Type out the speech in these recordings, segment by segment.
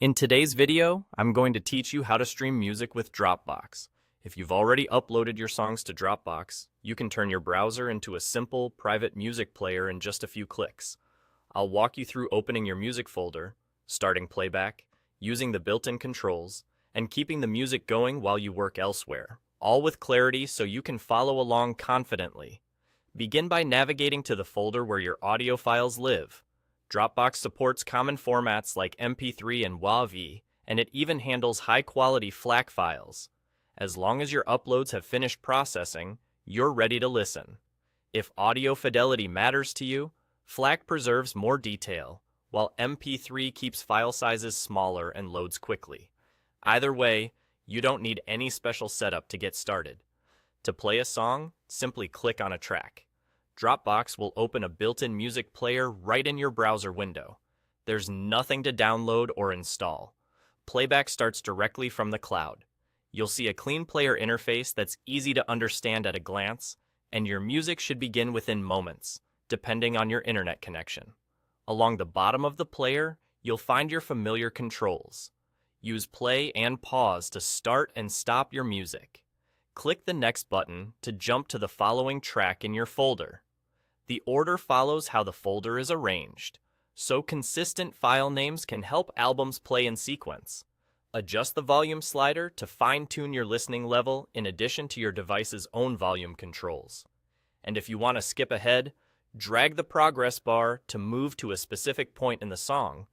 In today's video, I'm going to teach you how to stream music with Dropbox. If you've already uploaded your songs to Dropbox, you can turn your browser into a simple, private music player in just a few clicks. I'll walk you through opening your music folder, starting playback, using the built-in controls, and keeping the music going while you work elsewhere, all with clarity so you can follow along confidently. Begin by navigating to the folder where your audio files live. Dropbox supports common formats like MP3 and WAV, and it even handles high-quality FLAC files. As long as your uploads have finished processing, you're ready to listen. If audio fidelity matters to you, FLAC preserves more detail, while MP3 keeps file sizes smaller and loads quickly. Either way, you don't need any special setup to get started. To play a song, simply click on a track. Dropbox will open a built-in music player right in your browser window. There's nothing to download or install. Playback starts directly from the cloud. You'll see a clean player interface that's easy to understand at a glance, and your music should begin within moments, depending on your internet connection. Along the bottom of the player, you'll find your familiar controls. Use play and pause to start and stop your music. Click the next button to jump to the following track in your folder. The order follows how the folder is arranged, so consistent file names can help albums play in sequence. Adjust the volume slider to fine-tune your listening level in addition to your device's own volume controls. And if you want to skip ahead, drag the progress bar to move to a specific point in the song,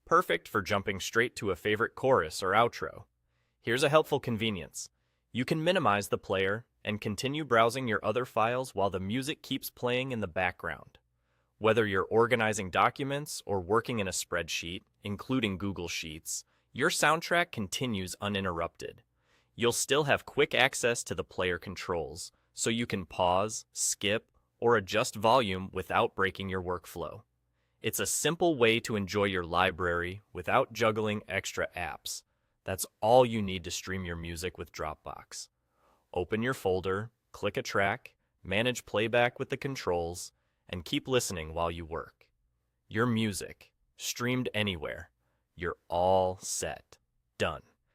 perfect for jumping straight to a favorite chorus or outro. Here's a helpful convenience. You can minimize the player and continue browsing your other files while the music keeps playing in the background. Whether you're organizing documents or working in a spreadsheet, including Google Sheets, your soundtrack continues uninterrupted. You'll still have quick access to the player controls, so you can pause, skip, or adjust volume without breaking your workflow. It's a simple way to enjoy your library without juggling extra apps. That's all you need to stream your music with Dropbox. Open your folder, click a track, manage playback with the controls, and keep listening while you work. Your music, streamed anywhere. You're all set. Done.